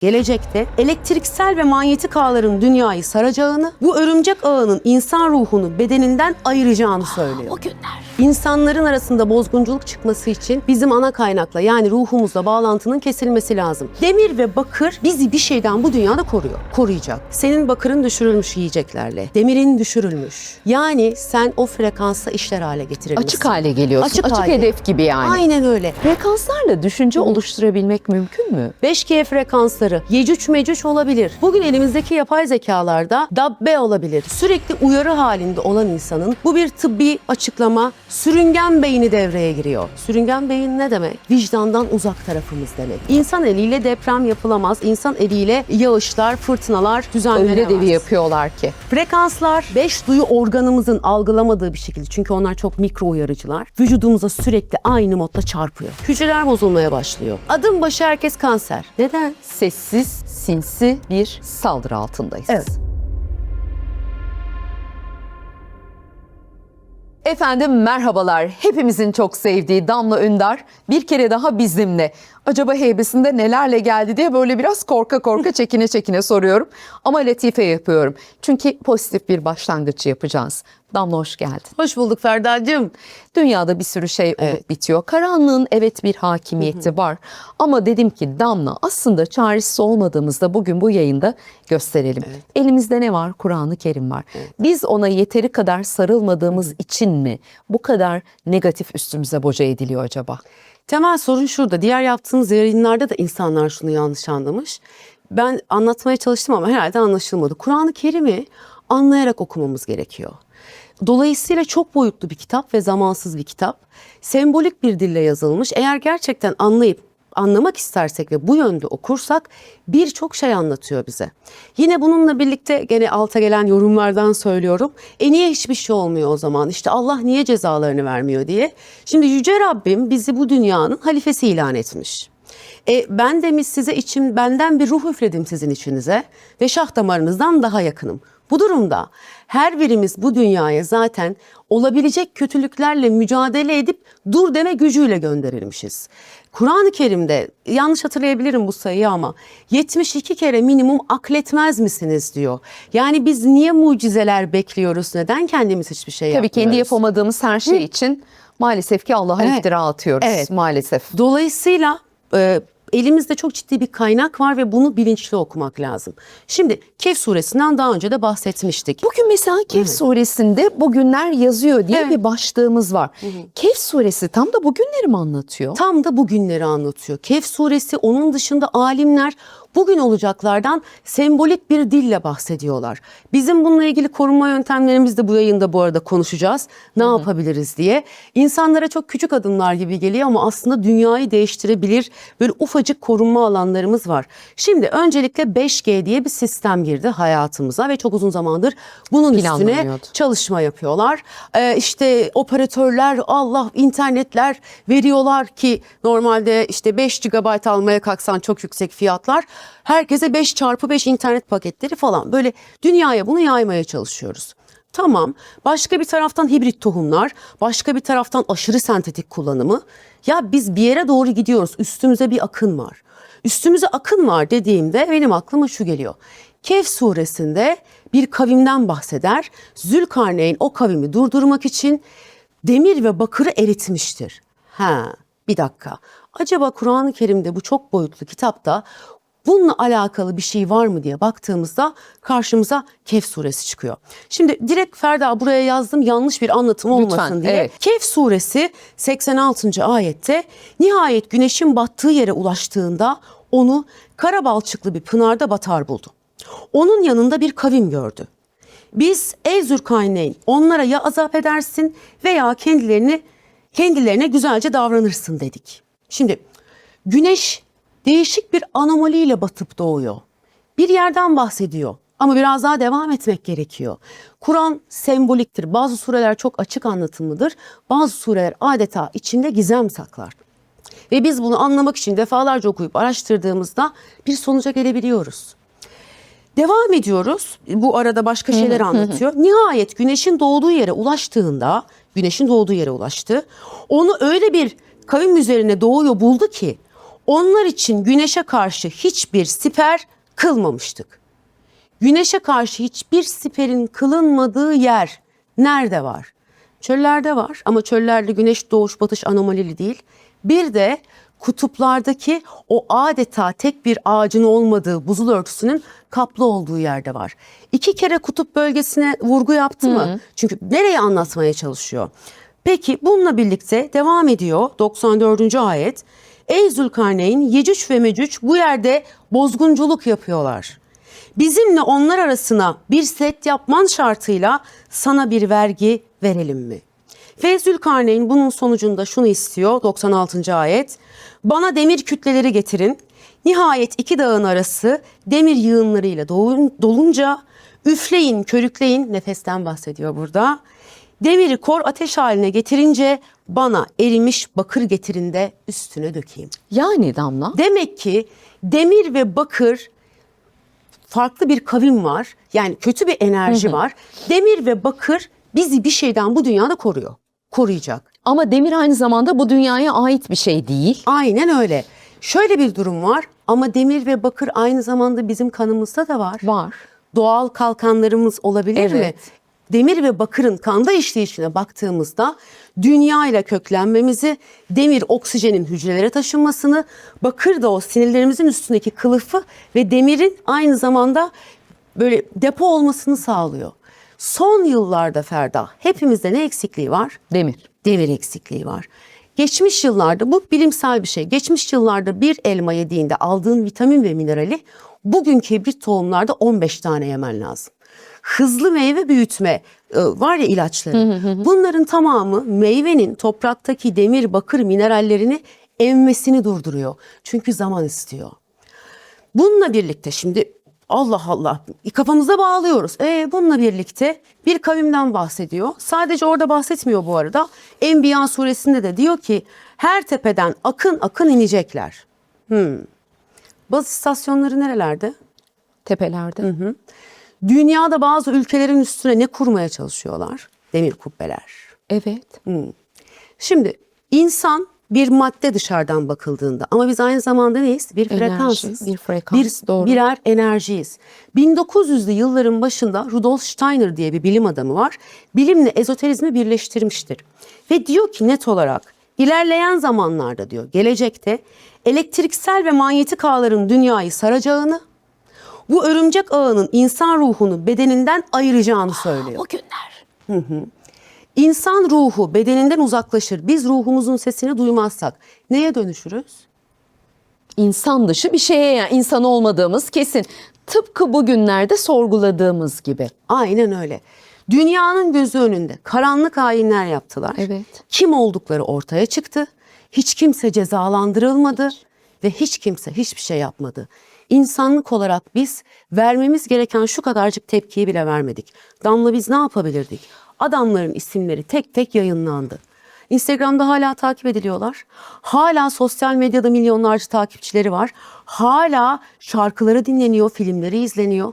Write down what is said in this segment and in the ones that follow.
gelecekte elektriksel ve manyetik ağların dünyayı saracağını, bu örümcek ağının insan ruhunu bedeninden ayıracağını söylüyor. O günler. İnsanların arasında bozgunculuk çıkması için bizim ana kaynakla yani ruhumuzla bağlantının kesilmesi lazım. Demir ve bakır bizi bir şeyden bu dünyada koruyor, koruyacak. Senin bakırın düşürülmüş yiyeceklerle, demirin düşürülmüş. Yani sen o frekansa işler hale getirilmişsin. Açık hale geliyorsun. Açık hale. hedef gibi yani. Aynen öyle. Frekanslarla düşünce oluşturabilmek mümkün mü? 5G frekansları Yecüc Mecüc olabilir. Bugün elimizdeki yapay zekalarda Dabbe olabilir. Sürekli uyarı halinde olan insanın bu bir tıbbi açıklama, sürüngen beyni devreye giriyor. Sürüngen beyin ne demek? Vicdandan uzak tarafımız demek. İnsan eliyle deprem yapılamaz. İnsan eliyle yağışlar, fırtınalar düzenlenemez. Öyle de bir yapıyorlar ki. Frekanslar 5 duyu organımızın algılamadığı bir şekilde, çünkü onlar çok mikro uyarıcılar, vücudumuza sürekli aynı modda çarpıyor. Hücreler bozulmaya başlıyor. Adım başı herkes kanser. Neden? Sessiz, sinsi bir saldırı altındayız. Evet. Efendim merhabalar. Hepimizin çok sevdiği Damla Önder bir kere daha bizimle. Acaba heybesinde nelerle geldi diye böyle biraz korka çekine çekine soruyorum. Ama latife yapıyorum. Çünkü pozitif bir başlangıç yapacağız. Damla hoş geldin. Hoş bulduk Ferda'cığım. Dünyada bir sürü şey olup bitiyor. Karanlığın evet bir hakimiyeti var. Ama dedim ki Damla aslında çaresiz olmadığımızda bugün bu yayında gösterelim. Elimizde ne var? Kur'an-ı Kerim var. Biz ona yeteri kadar sarılmadığımız için mi bu kadar negatif üstümüze boca ediliyor acaba? Temel sorun şurada. Diğer yaptığımız yayınlarda da insanlar şunu yanlış anlamış. Ben anlatmaya çalıştım ama herhalde anlaşılmadı. Kur'an-ı Kerim'i anlayarak okumamız gerekiyor. Dolayısıyla çok boyutlu bir kitap ve zamansız bir kitap. Sembolik bir dille yazılmış. Eğer gerçekten anlamak istersek ve bu yönde okursak birçok şey anlatıyor bize. Yine bununla birlikte gene alta gelen yorumlardan söylüyorum. Niye hiçbir şey olmuyor o zaman? İşte Allah niye cezalarını vermiyor diye. Şimdi Yüce Rabbim bizi bu dünyanın halifesi ilan etmiş. Ben demiş size benden bir ruh üfledim sizin içinize ve şah damarınızdan daha yakınım. Bu durumda her birimiz bu dünyaya zaten olabilecek kötülüklerle mücadele edip dur deme gücüyle gönderilmişiz. Kur'an-ı Kerim'de yanlış hatırlayabilirim bu sayıyı ama 72 kere minimum akletmez misiniz diyor. Yani biz niye mucizeler bekliyoruz? Neden kendimiz hiçbir şey yapmıyoruz? Tabii kendi yapamadığımız her şey için maalesef ki Allah'a iftira atıyoruz. Maalesef. Dolayısıyla elimizde çok ciddi bir kaynak var ve bunu bilinçli okumak lazım. Şimdi Kehf suresinden daha önce de bahsetmiştik. Bugün mesela Kehf suresinde bugünler yazıyor diye bir başlığımız var. Kehf suresi tam da bugünleri mi anlatıyor? Tam da bugünleri anlatıyor. Kehf suresi, onun dışında alimler bugün olacaklardan sembolik bir dille bahsediyorlar. Bizim bununla ilgili korunma yöntemlerimizi de bu yayında bu arada konuşacağız. Ne yapabiliriz diye. İnsanlara çok küçük adımlar gibi geliyor ama aslında dünyayı değiştirebilir böyle ufacık korunma alanlarımız var. Şimdi öncelikle 5G diye bir sistem girdi hayatımıza ve çok uzun zamandır bunun üstüne çalışma yapıyorlar. İşte operatörler internetler veriyorlar ki normalde işte 5 GB almaya kalksan çok yüksek fiyatlar. Herkese 5x5 internet paketleri falan, böyle dünyaya bunu yaymaya çalışıyoruz. Tamam, başka bir taraftan hibrit tohumlar, başka bir taraftan aşırı sentetik kullanımı. Ya biz bir yere doğru gidiyoruz, üstümüze bir akın var. Üstümüze akın var dediğimde benim aklıma şu geliyor. Kehf suresinde bir kavimden bahseder. Zülkarneyn o kavimi durdurmak için demir ve bakırı eritmiştir. Bir dakika. Acaba Kur'an-ı Kerim'de bu çok boyutlu kitapta bununla alakalı bir şey var mı diye baktığımızda karşımıza Kehf suresi çıkıyor. Şimdi direkt Ferda buraya yazdım, yanlış bir anlatım olmasın diye. Evet. Kehf suresi 86. ayette nihayet güneşin battığı yere ulaştığında onu kara balçıklı bir pınarda batar buldu. Onun yanında bir kavim gördü. Biz ey Zülkarneyn onlara ya azap edersin veya kendilerine güzelce davranırsın dedik. Şimdi güneş değişik bir anomaliyle batıp doğuyor. Bir yerden bahsediyor ama biraz daha devam etmek gerekiyor. Kur'an semboliktir. Bazı sureler çok açık anlatımlıdır. Bazı sureler adeta içinde gizem saklar. Ve biz bunu anlamak için defalarca okuyup araştırdığımızda bir sonuca gelebiliyoruz. Devam ediyoruz. Bu arada başka şeyler anlatıyor. Nihayet güneşin doğduğu yere ulaştı. Onu öyle bir kavim üzerine doğuyor buldu ki Onlar için güneşe karşı hiçbir siper kılmamıştık. Güneşe karşı hiçbir siperin kılınmadığı yer nerede var? Çöllerde var ama çöllerde güneş doğuş batış anomalili değil. Bir de kutuplardaki o adeta tek bir ağacın olmadığı buzul örtüsünün kaplı olduğu yerde var. 2 kere kutup bölgesine vurgu yaptı mı? Çünkü nereye anlatmaya çalışıyor? Peki bununla birlikte devam ediyor 94. ayet. Ey Zülkarneyn, Yecüc ve Mecüc bu yerde bozgunculuk yapıyorlar. Bizimle onlar arasına bir set yapman şartıyla sana bir vergi verelim mi? Ve Zülkarneyn bunun sonucunda şunu istiyor 96. ayet. Bana demir kütleleri getirin. Nihayet 2 dağın arası demir yığınlarıyla dolunca üfleyin, körükleyin, nefesten bahsediyor burada. Demiri kor ateş haline getirince bana erimiş bakır getirin de üstüne dökeyim. Yani Damla. Demek ki demir ve bakır farklı bir kavim var. Yani kötü bir enerji var. Demir ve bakır bizi bir şeyden bu dünyada koruyor. Koruyacak. Ama demir aynı zamanda bu dünyaya ait bir şey değil. Aynen öyle. Şöyle bir durum var ama demir ve bakır aynı zamanda bizim kanımızda da var. Var. Doğal kalkanlarımız olabilir mi? Evet. Demir ve bakırın kanda işleyişine baktığımızda dünya ile köklenmemizi, demir oksijenin hücrelere taşınmasını, bakır da o sinirlerimizin üstündeki kılıfı ve demirin aynı zamanda böyle depo olmasını sağlıyor. Son yıllarda Ferda hepimizde ne eksikliği var? Demir. Demir eksikliği var. Geçmiş yıllarda bu bilimsel bir şey. Geçmiş yıllarda bir elma yediğinde aldığın vitamin ve minerali bugünkü hibrit tohumlarda 15 tane yemen lazım. Hızlı meyve büyütme var ya ilaçları. Bunların tamamı meyvenin topraktaki demir, bakır minerallerini emmesini durduruyor. Çünkü zaman istiyor. Bununla birlikte şimdi Allah Allah kafamıza bağlıyoruz. Bununla birlikte bir kavimden bahsediyor. Sadece orada bahsetmiyor bu arada. Enbiya suresinde de diyor ki her tepeden akın akın inecekler. Baz istasyonları nerelerde? Tepelerde. Dünyada bazı ülkelerin üstüne ne kurmaya çalışıyorlar? Demir kubbeler. Evet. Şimdi insan bir madde dışarıdan bakıldığında ama biz aynı zamanda neyiz? Bir Enerji, frekansız. bir frekans, doğru. Birer enerjiyiz. 1900'lü yılların başında Rudolf Steiner diye bir bilim adamı var. Bilimle ezoterizmi birleştirmiştir. Ve diyor ki net olarak ilerleyen zamanlarda diyor gelecekte elektriksel ve manyetik ağların dünyayı saracağını, bu örümcek ağının insan ruhunu bedeninden ayıracağını söylüyor. O günler. İnsan ruhu bedeninden uzaklaşır. Biz ruhumuzun sesini duymazsak neye dönüşürüz? İnsan dışı bir şeye, yani insan olmadığımız kesin. Tıpkı bugünlerde sorguladığımız gibi. Aynen öyle. Dünyanın gözü önünde karanlık ayinler yaptılar. Evet. Kim oldukları ortaya çıktı. Hiç kimse cezalandırılmadı ve hiç kimse hiçbir şey yapmadı. İnsanlık olarak biz vermemiz gereken şu kadarcık tepkiyi bile vermedik. Damla biz ne yapabilirdik? Adamların isimleri tek tek yayınlandı. Instagram'da hala takip ediliyorlar. Hala sosyal medyada milyonlarca takipçileri var. Hala şarkıları dinleniyor, filmleri izleniyor.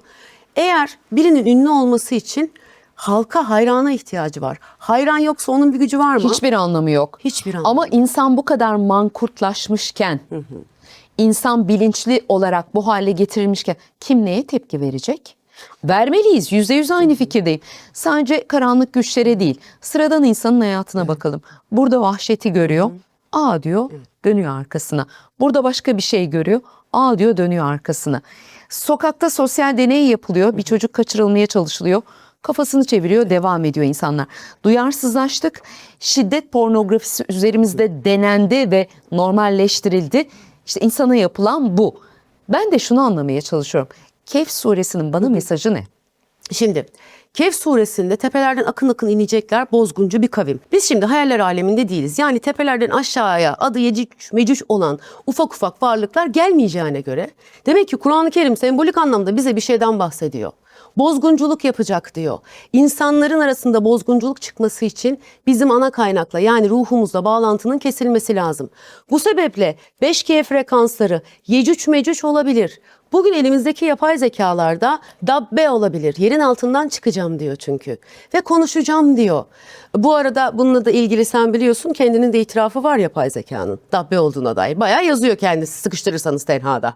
Eğer birinin ünlü olması için halka hayrana ihtiyacı var. Hayran yoksa onun bir gücü var mı? Hiçbir anlamı yok. Hiçbir anlamı Ama yok. insan bu kadar mankurtlaşmışken, insan bilinçli olarak bu hale getirilmişken kim neye tepki verecek? Vermeliyiz. %100 aynı fikirdeyim. Sadece karanlık güçlere değil, sıradan insanın hayatına bakalım. Burada vahşeti görüyor. Aa diyor, dönüyor arkasına. Burada başka bir şey görüyor. Aa diyor, dönüyor arkasına. Sokakta sosyal deney yapılıyor. Bir çocuk kaçırılmaya çalışılıyor. Kafasını çeviriyor, devam ediyor insanlar. Duyarsızlaştık. Şiddet pornografisi üzerimizde denendi ve normalleştirildi. İşte insana yapılan bu. Ben de şunu anlamaya çalışıyorum. Kehf suresinin bana mesajı ne? Şimdi Kehf suresinde tepelerden akın akın inecekler bozguncu bir kavim. Biz şimdi hayaller aleminde değiliz. Yani tepelerden aşağıya adı Yecüc Mecüc olan ufak ufak varlıklar gelmeyeceğine göre demek ki Kur'an-ı Kerim sembolik anlamda bize bir şeyden bahsediyor. Bozgunculuk yapacak diyor. İnsanların arasında bozgunculuk çıkması için bizim ana kaynakla yani ruhumuzla bağlantının kesilmesi lazım. Bu sebeple 5G frekansları Yecüc Mecüc olabilir. Bugün elimizdeki yapay zekalarda dabbe olabilir. Yerin altından çıkacağım diyor çünkü. Ve konuşacağım diyor. Bu arada bununla da ilgili sen biliyorsun kendinin de itirafı var yapay zekanın. Dabbe olduğuna dair. Bayağı yazıyor kendisi sıkıştırırsanız tenhada.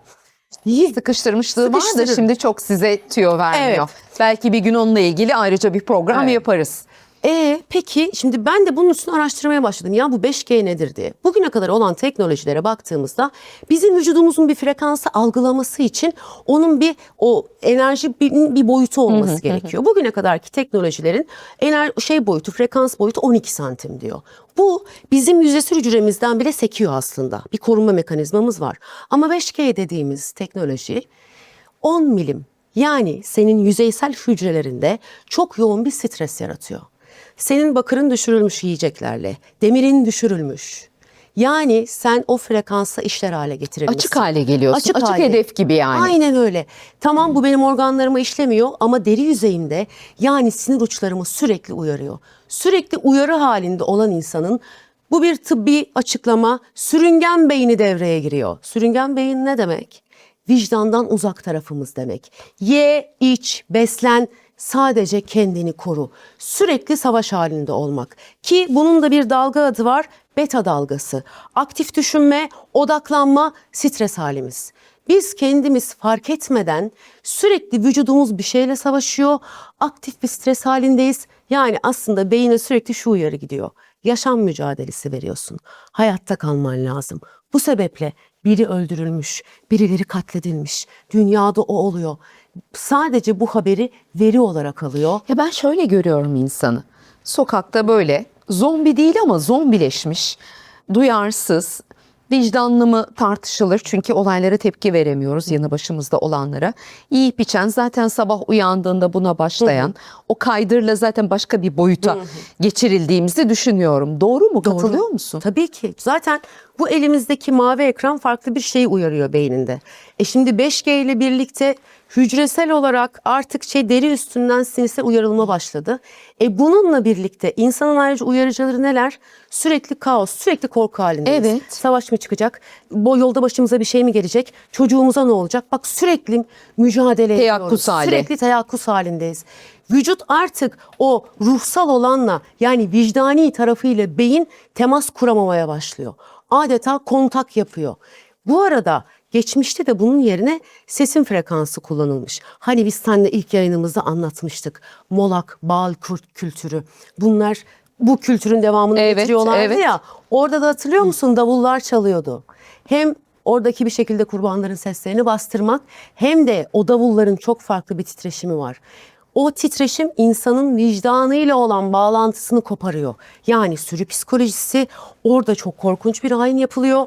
Sıkıştırmışlığı var da Sıkıştırır. şimdi çok size tüyo vermiyor. Belki bir gün onunla ilgili ayrıca bir program Evet. yaparız. Peki şimdi ben de bunun üstüne araştırmaya başladım. Ya bu 5G nedir diye. Bugüne kadar olan teknolojilere baktığımızda bizim vücudumuzun bir frekansı algılaması için onun o enerji bir boyutu olması gerekiyor. Bugüne kadarki teknolojilerin boyutu, frekans boyutu 12 santim diyor. Bu bizim hücresel hücremizden bile sekiyor aslında. Bir korunma mekanizmamız var. Ama 5G dediğimiz teknoloji 10 milim yani senin yüzeysel hücrelerinde çok yoğun bir stres yaratıyor. Senin bakırın düşürülmüş yiyeceklerle, demirin düşürülmüş. Yani sen o frekansa işler hale getirilmişsin. Açık hale geliyorsun. Açık hale. hedef gibi yani. Aynen öyle. Tamam bu benim organlarıma işlemiyor ama deri yüzeyimde yani sinir uçlarımı sürekli uyarıyor. Sürekli uyarı halinde olan insanın bu bir tıbbi açıklama sürüngen beyni devreye giriyor. Sürüngen beyin ne demek? Vicdandan uzak tarafımız demek. Ye, iç, beslen, sadece kendini koru. Sürekli savaş halinde olmak. Ki bunun da bir dalga adı var, beta dalgası. Aktif düşünme, odaklanma, stres halimiz. Biz kendimiz fark etmeden sürekli vücudumuz bir şeyle savaşıyor. Aktif bir stres halindeyiz. Yani aslında beyine sürekli şu uyarı gidiyor. Yaşam mücadelesi veriyorsun. Hayatta kalman lazım. Bu sebeple biri öldürülmüş, birileri katledilmiş. Dünyada o oluyor. Sadece bu haberi veri olarak alıyor. Ya ben şöyle görüyorum insanı. Sokakta böyle zombi değil ama zombileşmiş, duyarsız, vicdanlı mı tartışılır çünkü olaylara tepki veremiyoruz yanı başımızda olanlara. Yiyip içen zaten sabah uyandığında buna başlayan o kaydırla zaten başka bir boyuta geçirildiğimizi düşünüyorum. Doğru mu? Katılıyor musun? Tabii ki. Zaten bu elimizdeki mavi ekran farklı bir şeyi uyarıyor beyninde. Şimdi 5G ile birlikte hücresel olarak artık deri üstünden sinirse uyarılma başladı. Bununla birlikte insanın ayrıca uyarıcıları neler? Sürekli kaos, sürekli korku halindeyiz. Evet. Savaş mı çıkacak? Bu yolda başımıza bir şey mi gelecek? Çocuğumuza ne olacak? Bak sürekli mücadele Teyakkuz ediyoruz. hali. Sürekli teyakkuz halindeyiz. Vücut artık o ruhsal olanla yani vicdani tarafıyla beyin temas kuramamaya başlıyor. Adeta kontak yapıyor. Bu arada geçmişte de bunun yerine sesin frekansı kullanılmış. Hani biz seninle ilk yayınımızda anlatmıştık. Molak, Baal kültürü. Bunlar bu kültürün devamını getiriyorlardı ya. Orada da hatırlıyor musun davullar çalıyordu. Hem oradaki bir şekilde kurbanların seslerini bastırmak hem de o davulların çok farklı bir titreşimi var. O titreşim insanın vicdanıyla olan bağlantısını koparıyor. Yani sürü psikolojisi orada çok korkunç bir ayin yapılıyor.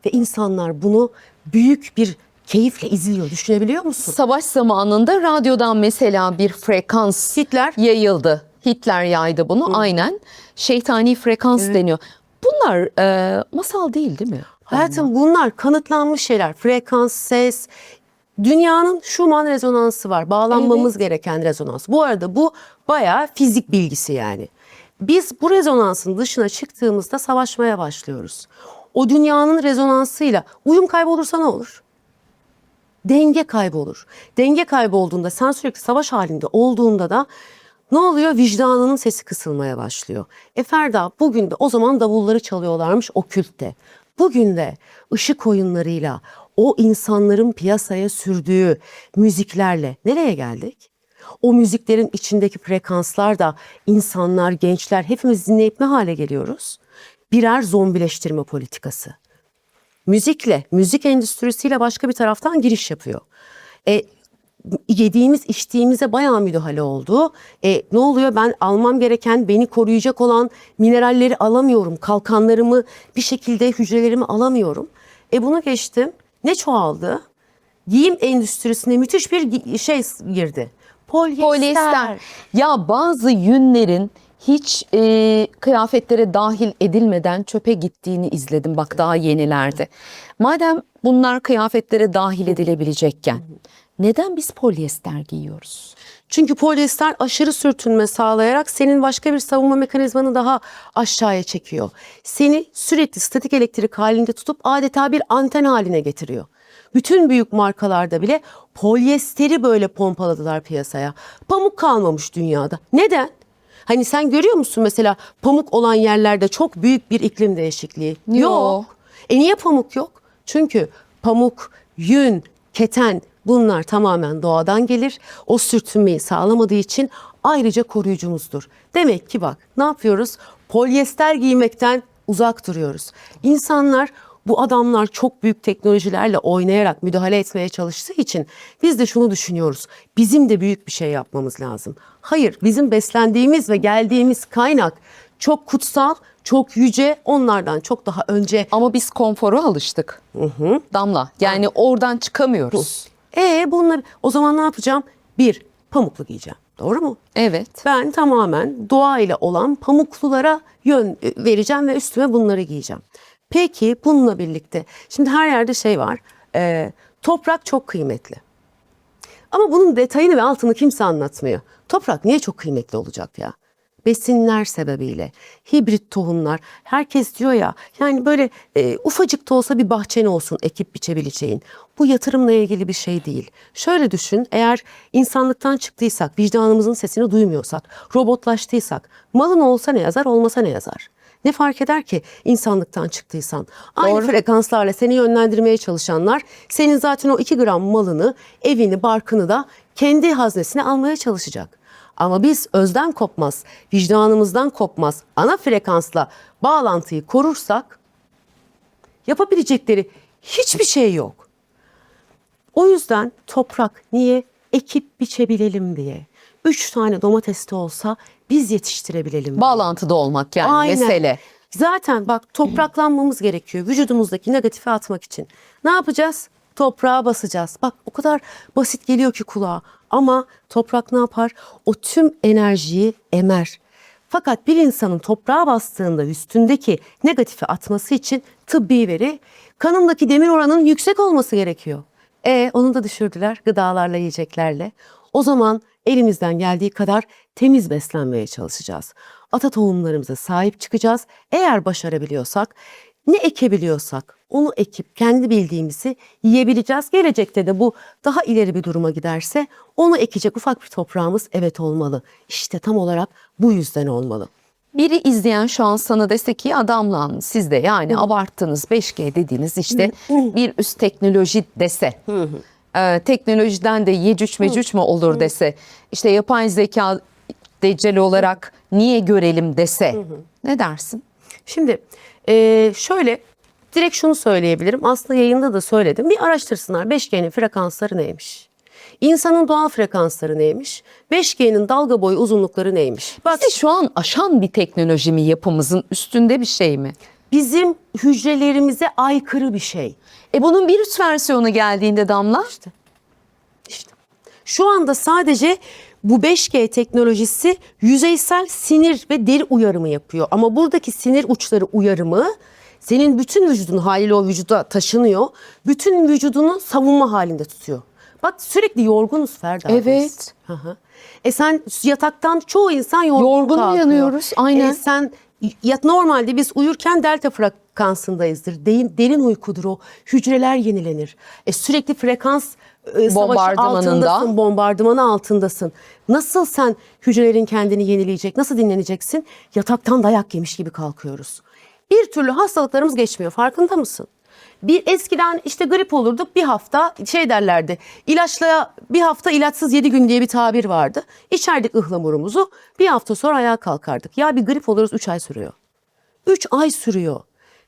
Ve insanlar bunu büyük bir keyifle izliyor. Düşünebiliyor musun? Savaş zamanında radyodan mesela bir frekans Hitler yayıldı. Hitler yaydı bunu aynen. Şeytani frekans deniyor. Bunlar masal değil mi? hayatım bunlar kanıtlanmış şeyler. Frekans, ses, dünyanın Schumann rezonansı var. Bağlanmamız gereken rezonans. Bu arada bu bayağı fizik bilgisi yani. Biz bu rezonansın dışına çıktığımızda savaşmaya başlıyoruz. O dünyanın rezonansıyla uyum kaybolursa ne olur? Denge kaybolur. Denge kaybolduğunda sen sürekli savaş halinde olduğunda da ne oluyor? Vicdanının sesi kısılmaya başlıyor. Ferda bugün de o zaman davulları çalıyorlarmış okültte. Bugün de ışık oyunlarıyla o insanların piyasaya sürdüğü müziklerle nereye geldik? O müziklerin içindeki frekanslar da insanlar, gençler hepimiz dinleyip ne hale geliyoruz? Birer zombileştirme politikası. Müzikle, müzik endüstrisiyle başka bir taraftan giriş yapıyor. Yediğimiz, içtiğimize bayağı müdahale oldu. Ne oluyor? Ben almam gereken, beni koruyacak olan mineralleri alamıyorum. Kalkanlarımı bir şekilde hücrelerimi alamıyorum. Bunu geçtim. Ne çoğaldı? Giyim endüstrisine müthiş bir şey girdi. Polyester. Polyester. Ya bazı yünlerin hiç kıyafetlere dahil edilmeden çöpe gittiğini izledim. Bak daha yenilerde. Madem bunlar kıyafetlere dahil edilebilecekken neden biz polyester giyiyoruz? Çünkü polyester aşırı sürtünme sağlayarak senin başka bir savunma mekanizmanı daha aşağıya çekiyor. Seni sürekli statik elektrik halinde tutup adeta bir anten haline getiriyor. Bütün büyük markalarda bile polyesteri böyle pompaladılar piyasaya. Pamuk kalmamış dünyada. Neden? Hani sen görüyor musun mesela pamuk olan yerlerde çok büyük bir iklim değişikliği? Yok. Niye pamuk yok? Çünkü pamuk, yün, keten bunlar tamamen doğadan gelir. O sürtünmeyi sağlamadığı için ayrıca koruyucumuzdur. Demek ki bak ne yapıyoruz? Polyester giymekten uzak duruyoruz. İnsanlar bu adamlar çok büyük teknolojilerle oynayarak müdahale etmeye çalıştığı için biz de şunu düşünüyoruz. Bizim de büyük bir şey yapmamız lazım. Hayır, bizim beslendiğimiz ve geldiğimiz kaynak çok kutsal, çok yüce, onlardan çok daha önce. Ama biz konfora alıştık. Damla. Yani oradan çıkamıyoruz. Bunları o zaman ne yapacağım? Bir, pamuklu giyeceğim. Doğru mu? Evet. Ben tamamen doğayla olan pamuklulara yön vereceğim ve üstüme bunları giyeceğim. Peki bununla birlikte şimdi her yerde şey var. Toprak çok kıymetli. Ama bunun detayını ve altını kimse anlatmıyor. Toprak niye çok kıymetli olacak ya? Besinler sebebiyle, hibrit tohumlar. Herkes diyor ya yani böyle ufacık da olsa bir bahçen olsun ekip biçebileceğin. Bu yatırımla ilgili bir şey değil. Şöyle düşün, eğer insanlıktan çıktıysak, vicdanımızın sesini duymuyorsak, robotlaştıysak, malın olsa ne yazar, olmasa ne yazar? Ne fark eder ki insanlıktan çıktıysan? Aynı frekanslarla seni yönlendirmeye çalışanlar senin zaten o 2 gram malını, evini, barkını da kendi haznesine almaya çalışacak. Ama biz özden kopmaz, vicdanımızdan kopmaz, ana frekansla bağlantıyı korursak yapabilecekleri hiçbir şey yok. O yüzden toprak niye? Ekip biçebilelim diye. 3 tane domates de olsa biz yetiştirebilelim diye. Bağlantıda olmak yani Aynen. mesele. Zaten bak topraklanmamız gerekiyor vücudumuzdaki negatifi atmak için. Ne yapacağız? Toprağa basacağız. Bak o kadar basit geliyor ki kulağa. Ama toprak ne yapar? O tüm enerjiyi emer. Fakat bir insanın toprağa bastığında üstündeki negatifi atması için tıbbi veri kanındaki demir oranının yüksek olması gerekiyor. Onu da düşürdüler gıdalarla, yiyeceklerle. O zaman elimizden geldiği kadar temiz beslenmeye çalışacağız. Ata tohumlarımıza sahip çıkacağız. Eğer başarabiliyorsak, ne ekebiliyorsak onu ekip kendi bildiğimizi yiyebileceğiz. Gelecekte de bu daha ileri bir duruma giderse onu ekecek ufak bir toprağımız evet olmalı. İşte tam olarak bu yüzden olmalı. Biri izleyen şu an sana dese ki adamlan siz de yani abarttınız 5G dediğiniz işte bir üst teknoloji dese. Teknolojiden de yecüc mecüc mü olur dese. İşte yapay zeka deccal olarak niye görelim dese. Ne dersin? Şimdi şöyle direkt şunu söyleyebilirim. Aslında yayında da söyledim. Bir araştırsınlar 5G'nin frekansları neymiş? İnsanın doğal frekansları neymiş? 5G'nin dalga boyu uzunlukları neymiş? Bak Bizi şu an aşan bir teknoloji mi yapımızın üstünde bir şey mi? bizim hücrelerimize aykırı bir şey. Bunun bir üst versiyonu geldiğinde Damla. İşte. Şu anda sadece bu 5G teknolojisi yüzeysel sinir ve deri uyarımı yapıyor. Ama buradaki sinir uçları uyarımı senin bütün vücudun haliyle o vücuda taşınıyor. Bütün vücudunu savunma halinde tutuyor. Bak sürekli yorgunuz Ferda. Evet. Sen yataktan çoğu insan yorgun kalkıyor. uyanıyoruz, aynen. Sen normalde biz uyurken delta frekansındayızdır. Derin uykudur o. Hücreler yenilenir. Sürekli frekans savaşı altındasın, bombardımanı altındasın. Nasıl sen hücrelerin kendini yenileyecek, nasıl dinleneceksin? Yataktan dayak yemiş gibi kalkıyoruz. Bir türlü hastalıklarımız geçmiyor. Farkında mısın? Eskiden işte grip olurduk bir hafta derlerdi. Bir hafta ilaçsız 7 gün diye bir tabir vardı. İçerdik ıhlamurumuzu bir hafta sonra ayağa kalkardık. Ya bir grip oluruz 3 ay sürüyor. 3 ay sürüyor.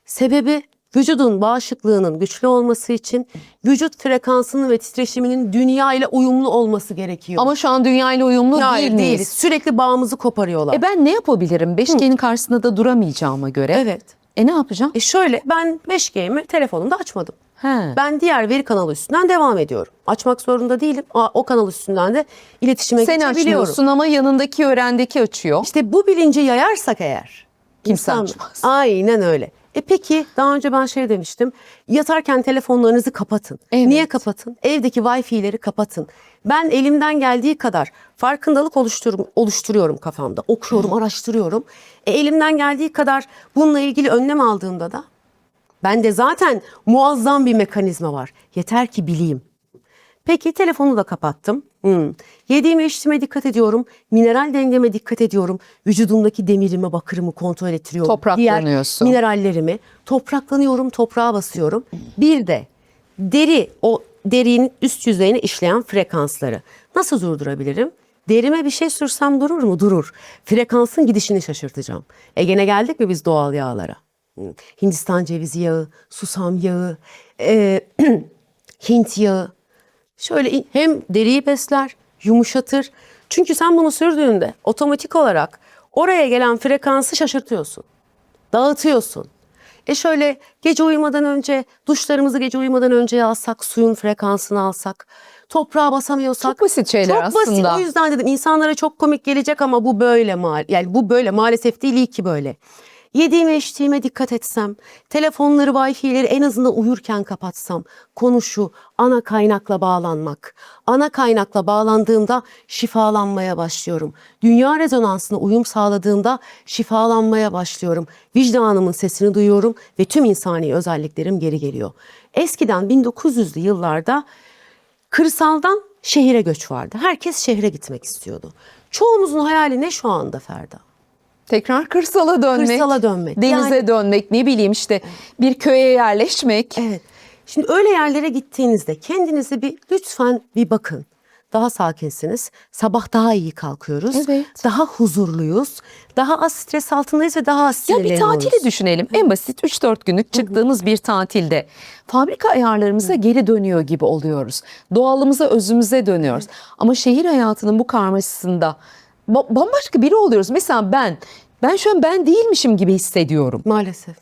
Sebebi vücudun bağışıklığının güçlü olması için vücut frekansının ve titreşiminin dünya ile uyumlu olması gerekiyor. Ama şu an dünya ile uyumlu Hayır, değiliz. Sürekli bağımızı koparıyorlar. Ben ne yapabilirim? 5G'nin karşısında da duramayacağıma göre. Evet. Ne yapacağım? Şöyle ben 5G'mi telefonumda açmadım. He. Ben diğer veri kanalı üstünden devam ediyorum. Açmak zorunda değilim. O kanal üstünden de iletişime Sen geçebiliyorum. açmıyorsun ama yanındaki öğrendeki açıyor. İşte bu bilinci yayarsak eğer. Kimse açmaz. Aynen öyle. Peki daha önce ben şey demiştim. Yatarken telefonlarınızı kapatın. Evet. Niye kapatın? Evdeki Wi-Fi'leri kapatın. Ben elimden geldiği kadar farkındalık oluşturuyorum kafamda. Okuyorum, araştırıyorum. Elimden geldiği kadar bununla ilgili önlem aldığımda da bende zaten muazzam bir mekanizma var. Yeter ki bileyim. Peki telefonu da kapattım. Yediğime içtiğime dikkat ediyorum. Mineral dengeme dikkat ediyorum. Vücudumdaki demirimi, bakırımı kontrol ettiriyorum. Topraklanıyorsun. Diğer minerallerimi. Topraklanıyorum, toprağa basıyorum. Bir de o derinin üst yüzeyine işleyen frekansları. Nasıl durdurabilirim? Derime bir şey sürsem durur mu? Durur. Frekansın gidişini şaşırtacağım. Gene geldik mi biz doğal yağlara? Hindistan cevizi yağı, susam yağı, Hint yağı. Şöyle hem deriyi besler, yumuşatır. Çünkü sen bunu sürdüğünde otomatik olarak oraya gelen frekansı şaşırtıyorsun. Dağıtıyorsun. Şöyle gece uyumadan önce, duşlarımızı gece uyumadan önce alsak, suyun frekansını alsak, toprağa basamıyorsak. Çok basit şeyler çok aslında. Basit. O yüzden dedim insanlara çok komik gelecek ama bu böyle yani bu böyle maalesef değil, iyi ki böyle. Yediğime içtiğime dikkat etsem, telefonları, Wi-Fi'leri en azından uyurken kapatsam, konu şu, ana kaynakla bağlanmak. Ana kaynakla bağlandığımda şifalanmaya başlıyorum. Dünya rezonansına uyum sağladığımda şifalanmaya başlıyorum. Vicdanımın sesini duyuyorum ve tüm insani özelliklerim geri geliyor. Eskiden 1900'lü yıllarda kırsaldan şehire göç vardı. Herkes şehre gitmek istiyordu. Çoğumuzun hayali ne şu anda Ferda? Tekrar kırsala dönmek. Kırsala dönmek. Denize Yani- dönmek, ne bileyim işte bir köye yerleşmek. Evet. Şimdi öyle yerlere gittiğinizde kendinize lütfen bir bakın. Daha sakinsiniz. Sabah daha iyi kalkıyoruz. Evet. Daha huzurluyuz. Daha az stres altındayız ve daha az Ya bir sinirleniyoruz. tatili düşünelim. En basit 3-4 günlük çıktığımız bir tatilde fabrika ayarlarımıza geri dönüyor gibi oluyoruz. Doğalımıza, özümüze dönüyoruz. Ama şehir hayatının bu karmaşasında bambaşka biri oluyoruz. Mesela ben şu an ben değilmişim gibi hissediyorum. Maalesef.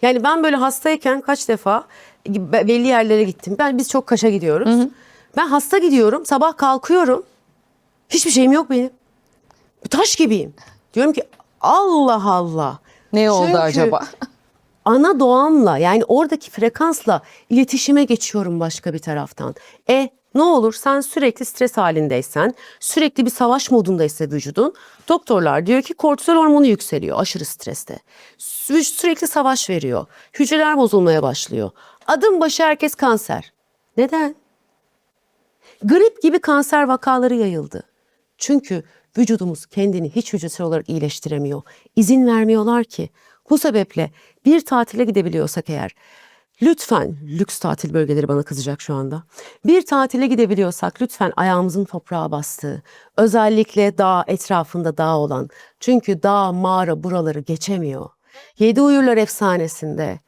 Yani ben böyle hastayken kaç defa belli yerlere gittim. Biz çok Kaş'a gidiyoruz. Ben hasta gidiyorum. Sabah kalkıyorum. Hiçbir şeyim yok benim. Taş gibiyim. Diyorum ki Allah Allah. Ne oldu Çünkü acaba? ana doğamla, yani oradaki frekansla iletişime geçiyorum başka bir taraftan. Ne olur sen sürekli stres halindeysen, sürekli bir savaş modundaysa vücudun, doktorlar diyor ki kortizol hormonu yükseliyor aşırı streste. Sürekli savaş veriyor. Hücreler bozulmaya başlıyor. Adım başı herkes kanser. Neden? Grip gibi kanser vakaları yayıldı. Çünkü vücudumuz kendini hiç hücresel olarak iyileştiremiyor. İzin vermiyorlar ki. Bu sebeple bir tatile gidebiliyorsak eğer, lütfen, lüks tatil bölgeleri bana kızacak şu anda. Bir tatile gidebiliyorsak lütfen ayağımızın toprağa bastığı, özellikle dağ, etrafında dağ olan. Çünkü dağ, mağara buraları geçemiyor. Yedi Uyurlar efsanesinde,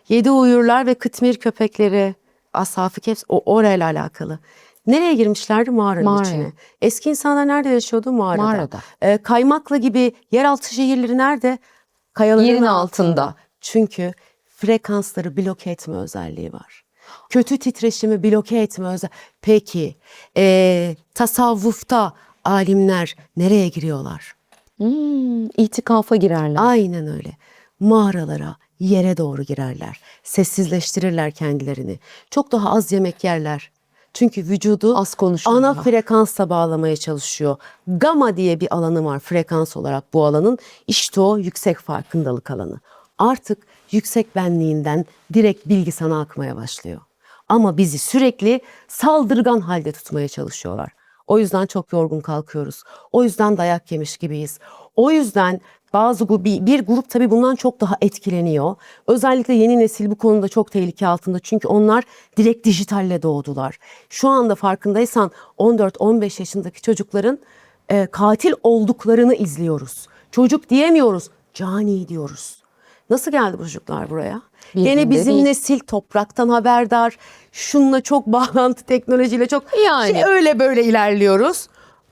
Yedi Uyurlar ve Kıtmir köpekleri, Ashab-ı Kehf orayla alakalı. Nereye girmişlerdi? Mağaranın Mağaraya. içine. Eski insanlar nerede yaşıyordu? Mağarada. Mağarada. Kaymaklı gibi yeraltı şehirleri nerede? Kayaların Yerin altında. altında. Çünkü frekansları bloke etme özelliği var. Kötü titreşimi bloke etme özelliği. Peki tasavvufta alimler nereye giriyorlar? İtikafa girerler. Aynen öyle. Mağaralara, yere doğru girerler. Sessizleştirirler kendilerini. Çok daha az yemek yerler. Çünkü vücudu Az konuşuyorlar. ana frekansla bağlamaya çalışıyor. Gamma diye bir alanı var frekans olarak bu alanın. İşte o yüksek farkındalık alanı. Artık yüksek benliğinden direkt bilgi sana akmaya başlıyor. Ama bizi sürekli saldırgan halde tutmaya çalışıyorlar. O yüzden çok yorgun kalkıyoruz. O yüzden dayak yemiş gibiyiz. O yüzden bir grup tabii bundan çok daha etkileniyor. Özellikle yeni nesil bu konuda çok tehlike altında. Çünkü onlar direkt dijitalle doğdular. Şu anda farkındaysan 14-15 yaşındaki çocukların katil olduklarını izliyoruz. Çocuk diyemiyoruz, cani diyoruz. Nasıl geldi bu çocuklar buraya? Gene bizim değil. nesil topraktan haberdar. Şununla çok bağlantı, teknolojiyle çok Yani. öyle böyle ilerliyoruz.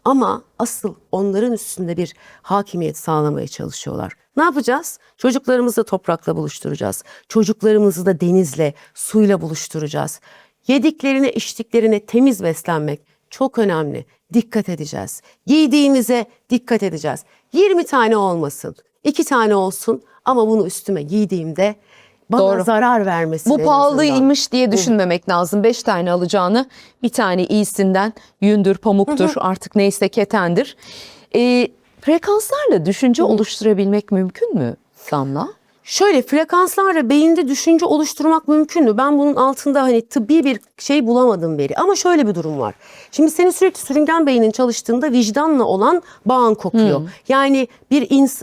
Ama asıl onların üstünde bir hakimiyet sağlamaya çalışıyorlar. Ne yapacağız? Çocuklarımızı da toprakla buluşturacağız. Çocuklarımızı da denizle, suyla buluşturacağız. Yediklerine, içtiklerine temiz beslenmek çok önemli. Dikkat edeceğiz. Giydiğimize dikkat edeceğiz. 20 tane olmasın, 2 tane olsun ama bunu üstüme giydiğimde bana Doğru. zarar vermesin. Bu en azından. pahalıymış diye düşünmemek lazım. 5 tane alacağını bir tane iyisinden yündür, pamuktur, artık neyse ketendir. Frekanslarla düşünce oluşturabilmek mümkün mü Damla? Şöyle frekanslarla beyinde düşünce oluşturmak mümkün mü? Ben bunun altında hani tıbbi bir şey bulamadım veri. Ama şöyle bir durum var. Şimdi senin sürekli sürüngen beynin çalıştığında vicdanla olan bağın kopuyor. Yani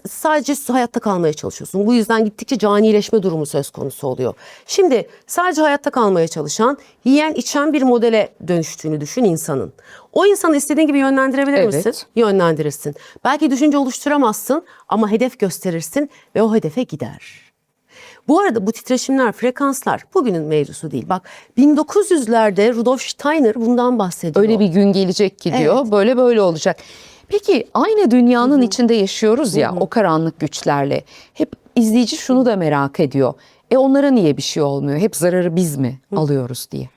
sadece hayatta kalmaya çalışıyorsun. Bu yüzden gittikçe canileşme durumu söz konusu oluyor. Şimdi sadece hayatta kalmaya çalışan, yiyen içen bir modele dönüştüğünü düşün insanın. O insanı istediğin gibi yönlendirebilir Evet. misin? Yönlendirirsin. Belki düşünce oluşturamazsın ama hedef gösterirsin ve o hedefe gider. Bu arada bu titreşimler, frekanslar bugünün mevzusu değil. Bak 1900'lerde Rudolf Steiner bundan bahsediyor. Öyle bir gün gelecek ki diyor. Evet. Böyle böyle olacak. Peki aynı dünyanın içinde yaşıyoruz ya o karanlık güçlerle. Hep izleyici şunu da merak ediyor. Onlara niye bir şey olmuyor? Hep zararı biz mi alıyoruz diye.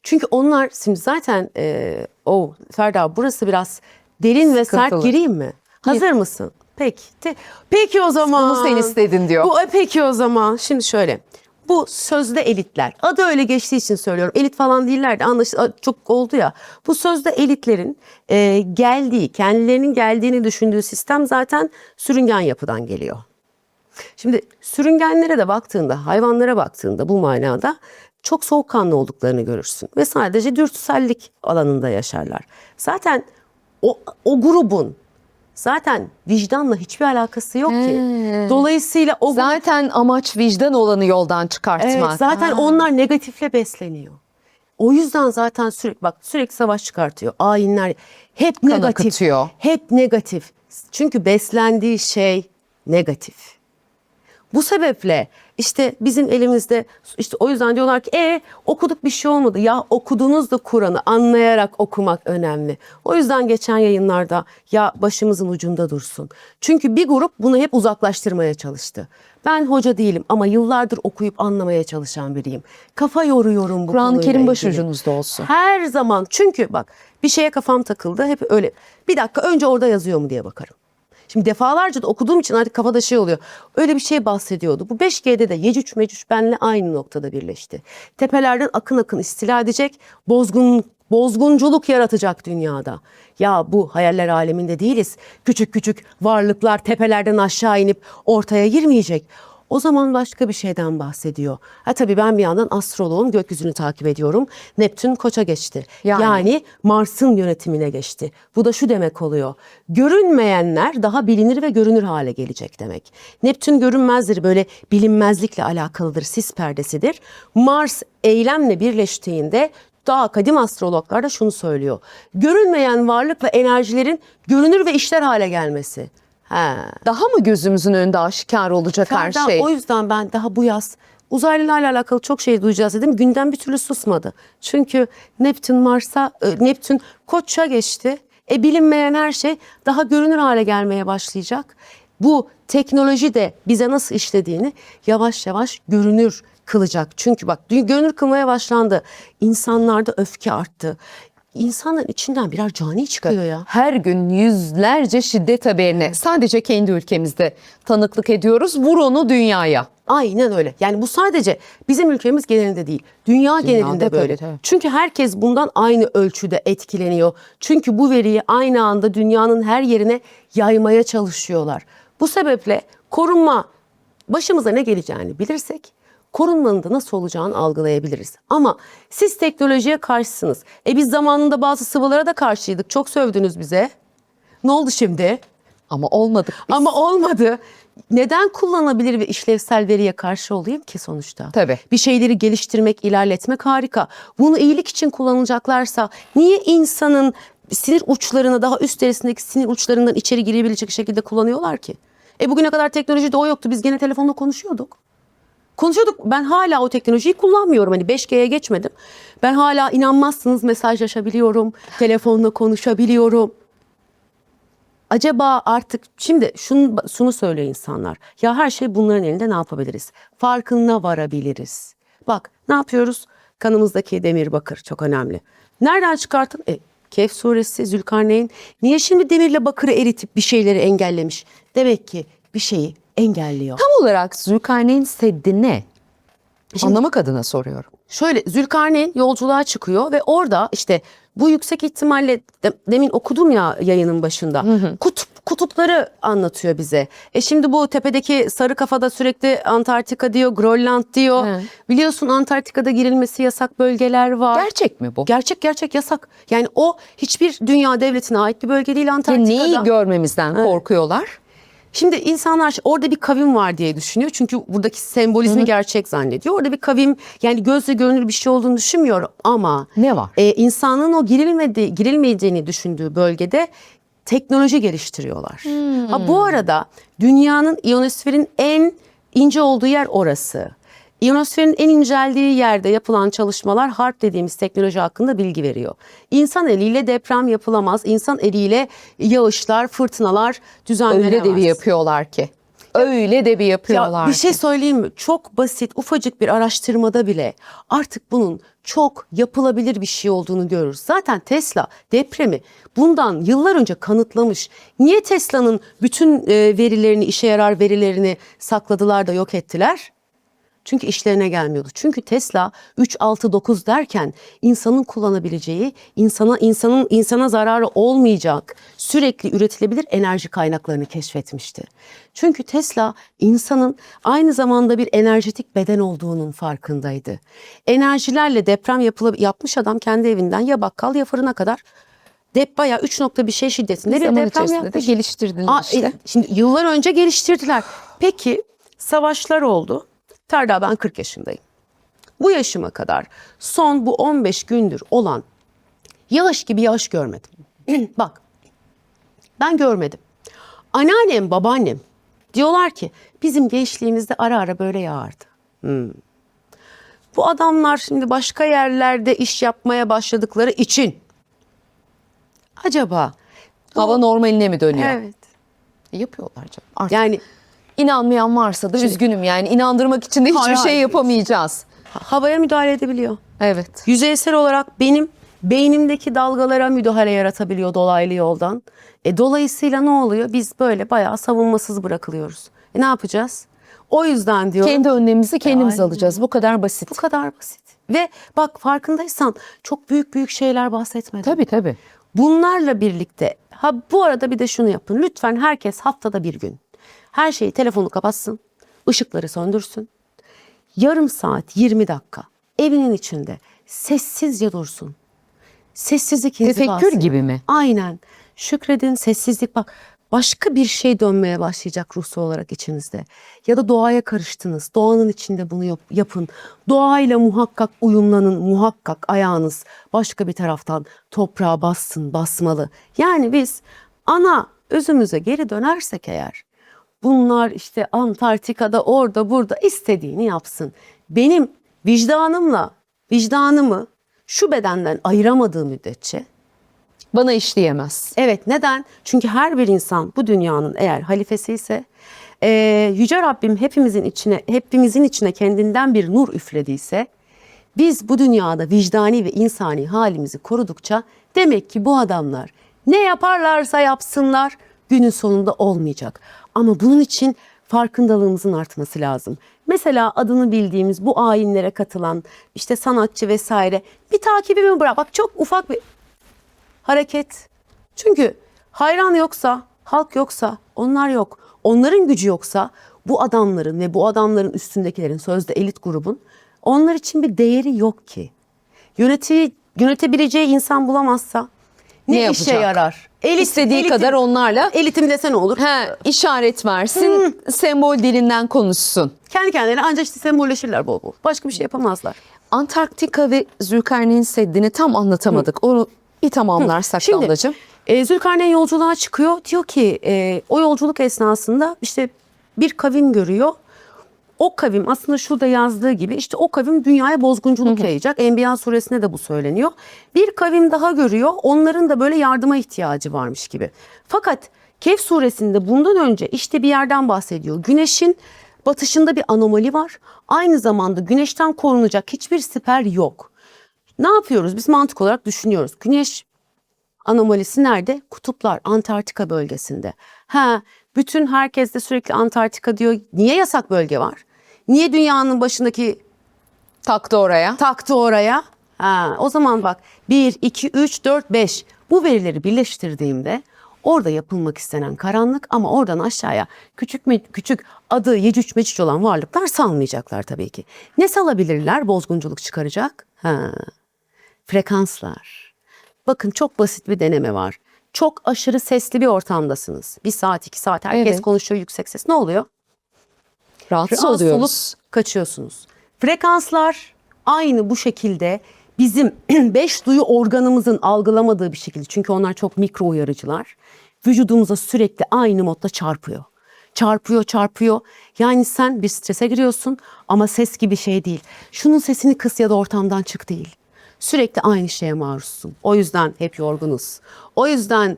Çünkü onlar şimdi zaten Ferda burası biraz derin ve sert Sıkıntılı. gireyim mi? Hazır mısın? Peki. Peki o zaman. Bunu sen istedin diyor. Peki o zaman. Şimdi şöyle. Bu sözde elitler. Adı öyle geçtiği için söylüyorum. Elit falan değiller de çok oldu ya. Bu sözde elitlerin kendilerinin geldiğini düşündüğü sistem zaten sürüngen yapıdan geliyor. Şimdi sürüngenlere de baktığında, hayvanlara baktığında bu manada çok soğukkanlı olduklarını görürsün. Ve sadece dürtüsellik alanında yaşarlar. Zaten o grubun zaten vicdanla hiçbir alakası yok ki. Dolayısıyla Zaten amaç vicdan olanı yoldan çıkartmak. evet, zaten onlar negatifle besleniyor. O yüzden zaten sürekli savaş çıkartıyor. Ayinler hep Kan negatif. akıtıyor. Hep negatif. Çünkü beslendiği şey negatif. Bu sebeple işte bizim elimizde işte o yüzden diyorlar ki okuduk bir şey olmadı. Ya okudunuz da Kur'an'ı anlayarak okumak önemli. O yüzden geçen yayınlarda ya başımızın ucunda dursun. Çünkü bir grup bunu hep uzaklaştırmaya çalıştı. Ben hoca değilim ama yıllardır okuyup anlamaya çalışan biriyim. Kafa yoruyorum bu Kur'an-ı konuyla Kerim ilgili. başucunuzda olsun. Her zaman çünkü bak bir şeye kafam takıldı hep öyle. Bir dakika önce orada yazıyor mu diye bakarım. Şimdi defalarca da okuduğum için artık kafada şey oluyor. Öyle bir şey bahsediyordu. Bu 5G'de de Yecüc Mecüc benle aynı noktada birleşti. Tepelerden akın akın istila edecek, bozgunculuk yaratacak dünyada. Ya bu hayaller aleminde değiliz. Küçük küçük varlıklar tepelerden aşağı inip ortaya girmeyecek. O zaman başka bir şeyden bahsediyor. Tabii ben bir yandan astroloğum, gökyüzünü takip ediyorum. Neptün Koç'a geçti. Yani Mars'ın yönetimine geçti. Bu da şu demek oluyor. Görünmeyenler daha bilinir ve görünür hale gelecek demek. Neptün görünmezdir, böyle bilinmezlikle alakalıdır, sis perdesidir. Mars eylemle birleştiğinde daha kadim astrologlar da şunu söylüyor. Görünmeyen varlıkla enerjilerin görünür ve işler hale gelmesi. Daha mı gözümüzün önünde aşikar olacak her Ferda, şey? o yüzden ben daha bu yaz uzaylılarla alakalı çok şey duyacağız dedim. Gündem bir türlü susmadı. Çünkü Neptün Koç'a geçti. Bilinmeyen her şey daha görünür hale gelmeye başlayacak. Bu teknoloji de bize nasıl işlediğini yavaş yavaş görünür kılacak. Çünkü bak görünür kılmaya başlandı. İnsanlarda öfke arttı. İnsanların içinden birer cani çıkıyor ya. Her gün yüzlerce şiddet haberine sadece kendi ülkemizde tanıklık ediyoruz. Vur onu dünyaya. Aynen öyle. Yani bu sadece bizim ülkemiz genelinde değil. Dünya genelinde böyle. tabii. Çünkü herkes bundan aynı ölçüde etkileniyor. Çünkü bu veriyi aynı anda dünyanın her yerine yaymaya çalışıyorlar. Bu sebeple korunma, başımıza ne geleceğini bilirsek korunmanın da nasıl olacağını algılayabiliriz. Ama siz teknolojiye karşısınız. Biz zamanında bazı sıvılara da karşıydık. Çok sövdünüz bize. Ne oldu şimdi? Ama olmadık biz. Ama olmadı. Neden kullanılabilir ve işlevsel veriye karşı olayım ki sonuçta? Tabii. Bir şeyleri geliştirmek, ilerletmek harika. Bunu iyilik için kullanacaklarsa niye insanın sinir uçlarına, daha üst derisindeki sinir uçlarından içeri girebilecek şekilde kullanıyorlar ki? Bugüne kadar teknolojide o yoktu. Biz gene telefonla konuşuyorduk. Ben hala o teknolojiyi kullanmıyorum. Hani 5G'ye geçmedim. Ben hala inanmazsınız mesajlaşabiliyorum. Telefonla konuşabiliyorum. acaba artık şimdi şunu söylüyor insanlar. Ya her şey bunların elinde, ne yapabiliriz? Farkına varabiliriz. Bak ne yapıyoruz? Kanımızdaki demir bakır çok önemli. Nereden çıkarttın? Kehf suresi, Zülkarneyn. Niye şimdi demirle bakırı eritip bir şeyleri engellemiş? Demek ki bir şeyi engelliyor. Tam olarak Zülkarneyn Seddi ne? Anlamak adına soruyorum. Şöyle, Zülkarneyn yolculuğa çıkıyor ve orada işte bu yüksek ihtimalle demin okudum ya yayının başında. Kutupları anlatıyor bize. Şimdi bu tepedeki sarı kafada sürekli Antarktika diyor, Grönland diyor. Evet. Biliyorsun Antarktika'da girilmesi yasak bölgeler var. Gerçek mi bu? Gerçek yasak. Yani o hiçbir dünya devletine ait bir bölge değil Ya Antarktika'da. neyi görmemizden korkuyorlar? Şimdi insanlar orada bir kavim var diye düşünüyor. Çünkü buradaki sembolizmi gerçek zannediyor. Orada bir kavim, yani gözle görünür bir şey olduğunu düşünmüyor ama Ne var? insanın o girilmeyeceğini düşündüğü bölgede teknoloji geliştiriyorlar. Ha, bu arada dünyanın ionosferin en ince olduğu yer orası. İyonosferin en inceldiği yerde yapılan çalışmalar HARP dediğimiz teknoloji hakkında bilgi veriyor. İnsan eliyle deprem yapılamaz. İnsan eliyle yağışlar, fırtınalar düzenlenemez. Öyle de bir yapıyorlar ki. Öyle de bir yapıyorlar Ya bir şey ki. söyleyeyim mi? Çok basit, ufacık bir araştırmada bile artık bunun çok yapılabilir bir şey olduğunu görürüz. Zaten Tesla depremi bundan yıllar önce kanıtlamış. Niye Tesla'nın bütün verilerini, işe yarar verilerini sakladılar da yok ettiler? Çünkü işlerine gelmiyordu. Çünkü Tesla 3, 6, 9 derken insanın kullanabileceği, insana zararı olmayacak, sürekli üretilebilir enerji kaynaklarını keşfetmişti. Çünkü Tesla insanın aynı zamanda bir enerjetik beden olduğunun farkındaydı. Enerjilerle deprem yapmış adam kendi evinden ya bakkal ya fırına kadar bayağı 3 nokta bir şey şiddetinde bir Zaman deprem içerisinde de yapmış. geliştirdiler işte. Şimdi yıllar önce geliştirdiler. Peki savaşlar oldu. Ferda, ben 40 yaşındayım. Bu yaşıma kadar son bu 15 gündür olan yağış gibi yağış görmedim. Bak, ben görmedim. Anneannem, babaannem diyorlar ki bizim gençliğimizde ara ara böyle yağardı. Bu adamlar şimdi başka yerlerde iş yapmaya başladıkları için acaba Hava normaline mi dönüyor? evet. Yapıyorlar canım. Artık Yani inanmayan varsa da üzgünüm yani. İnandırmak için de hiçbir Hayır, şey hayır. yapamayacağız. havaya müdahale edebiliyor. Evet. Yüzeysel olarak benim beynimdeki dalgalara müdahale yaratabiliyor dolaylı yoldan. Dolayısıyla ne oluyor? Biz böyle bayağı savunmasız bırakılıyoruz. Ne yapacağız? O yüzden diyorum. Kendi önlemimizi kendimiz Aynen. alacağız. Bu kadar basit. Bu kadar basit. Ve bak farkındaysan çok büyük şeyler bahsetmedim. Tabii tabii. Bunlarla birlikte bu arada bir de şunu yapın. Lütfen herkes haftada bir gün her şeyi, telefonu kapatsın, ışıkları söndürsün. Yarım saat 20 dakika evinin içinde sessizce dursun. Sessizlik inzivası. Tefekkür gibi mi? Aynen. Şükredin, sessizlik, bak başka bir şey dönmeye başlayacak ruhsal olarak içinizde. Ya da doğaya karıştınız. Doğanın içinde bunu yapın. Doğayla muhakkak uyumlanın. Muhakkak ayağınız başka bir taraftan toprağa bassın, basmalı. Yani biz ana özümüze geri dönersek eğer, bunlar işte Antarktika'da orada burada istediğini yapsın. Benim vicdanımı şu bedenden ayıramadığı müddetçe. Bana işleyemez. Evet, neden? Çünkü her bir insan bu dünyanın eğer halifesi ise Yüce Rabbim hepimizin içine kendinden bir nur üflediyse, biz bu dünyada vicdani ve insani halimizi korudukça demek ki bu adamlar ne yaparlarsa yapsınlar günün sonunda olmayacak. Ama bunun için farkındalığımızın artması lazım. Mesela adını bildiğimiz bu ayinlere katılan işte sanatçı vesaire bir takibimi bırak. Bak çok ufak bir hareket. Çünkü hayran yoksa, halk yoksa, onlar yok. Onların gücü yoksa bu adamların ve bu adamların üstündekilerin, sözde elit grubun, onlar için bir değeri yok ki. Yönetebileceği insan bulamazsa ne işe yapacak? yarar? İstediği kadar onlarla elitim dese ne olur? işaret versin, sembol dilinden konuşsun. Kendi kendilerine ancak işte sembolleşirler bol bol. Başka bir şey yapamazlar. Antarktika ve Zülkarneyn Seddi'ni tam anlatamadık. Onu bir tamamlarsak Şimdi Damlacığım. Zülkarneyn yolculuğa çıkıyor. Diyor ki o yolculuk esnasında işte bir kavim görüyor. O kavim aslında şurada yazdığı gibi işte o kavim dünyaya bozgunculuk yayacak. Enbiya suresinde de bu söyleniyor. Bir kavim daha görüyor. Onların da böyle yardıma ihtiyacı varmış gibi. Fakat Kehf suresinde bundan önce işte bir yerden bahsediyor. Güneşin batışında bir anomali var. Aynı zamanda güneşten korunacak hiçbir siper yok. Ne yapıyoruz? Biz mantık olarak düşünüyoruz. Güneş anomalisi nerede? Kutuplar, Antarktika bölgesinde. Bütün herkes de sürekli Antarktika diyor. Niye yasak bölge var? Niye dünyanın başındaki Taktı oraya. taktı oraya? O zaman bak 1, 2, 3, 4, 5 bu verileri birleştirdiğimde orada yapılmak istenen karanlık ama oradan aşağıya küçük adı Yecüc Mecüc olan varlıklar salmayacaklar tabii ki. Ne salabilirler bozgunculuk çıkaracak? Frekanslar. Bakın çok basit bir deneme var. Çok aşırı sesli bir ortamdasınız. 1 saat 2 saat herkes Evet. konuşuyor yüksek ses. Ne oluyor? Rahatsız Rahatsız olup oluyoruz. kaçıyorsunuz. Frekanslar aynı bu şekilde bizim 5 duyu organımızın algılamadığı bir şekilde. Çünkü onlar çok mikro uyarıcılar. Vücudumuza sürekli aynı modda çarpıyor. Çarpıyor. Yani sen bir strese giriyorsun ama ses gibi şey değil. Şunun sesini kıs ya da ortamdan çık değil. Sürekli aynı şeye maruzsun. O yüzden hep yorgunuz. O yüzden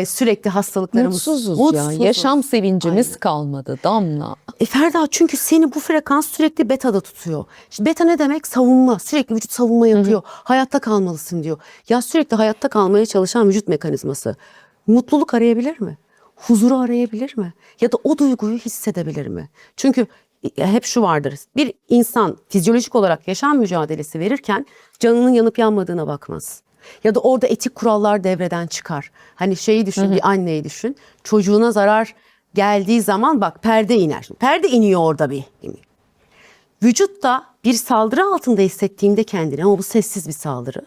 sürekli hastalıklarımız. Mutsuzuz ya. Yaşam sevincimiz kalmadı Damla. Ferda çünkü seni bu frekans sürekli beta'da tutuyor. İşte beta ne demek? Savunma. Sürekli vücut savunma yapıyor. Hayatta kalmalısın diyor. Ya sürekli hayatta kalmaya çalışan vücut mekanizması mutluluk arayabilir mi? Huzuru arayabilir mi? Ya da o duyguyu hissedebilir mi? Çünkü hep şu vardır. Bir insan fizyolojik olarak yaşam mücadelesi verirken canının yanıp yanmadığına bakmaz. Ya da orada etik kurallar devreden çıkar. Hani şeyi düşün, bir anneyi düşün. Çocuğuna zarar geldiği zaman bak perde iner. Perde iniyor orada bir. Vücutta bir saldırı altında hissettiğinde kendini ama bu sessiz bir saldırı.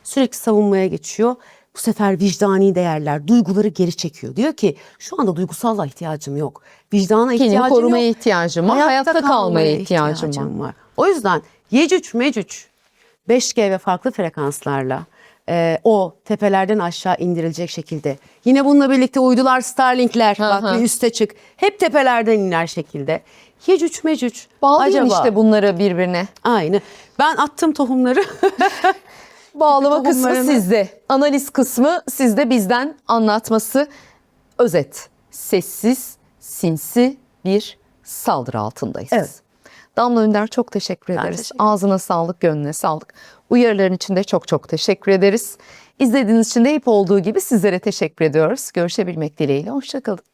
Sürekli savunmaya geçiyor. Bu sefer vicdani değerler, duyguları geri çekiyor. Diyor ki şu anda duygusallığa ihtiyacım yok. Vicdana Kendimi ihtiyacım korumaya yok. ihtiyacım var. Hayatta kalmaya ihtiyacım var. O yüzden Yecüc Mecüc 5G ve farklı frekanslarla o tepelerden aşağı indirilecek şekilde. Yine bununla birlikte uydular, Starlink'ler bak bir üste çık. Hep tepelerden iner şekilde. Yecüc Mecüc. Bağlayın acaba? işte bunları birbirine. Aynı. Ben attım tohumları. Bağlama kısmı Tohumlarını- sizde. Analiz kısmı sizde, bizden anlatması. Özet. Sessiz, sinsi bir saldırı altındayız. Evet. Damla Önder çok teşekkür ederiz. teşekkür Ağzına sağlık, gönlüne sağlık. Uyarıların için de çok çok teşekkür ederiz. İzlediğiniz için de hep olduğu gibi sizlere teşekkür ediyoruz. Görüşebilmek dileğiyle. Hoşça kalın.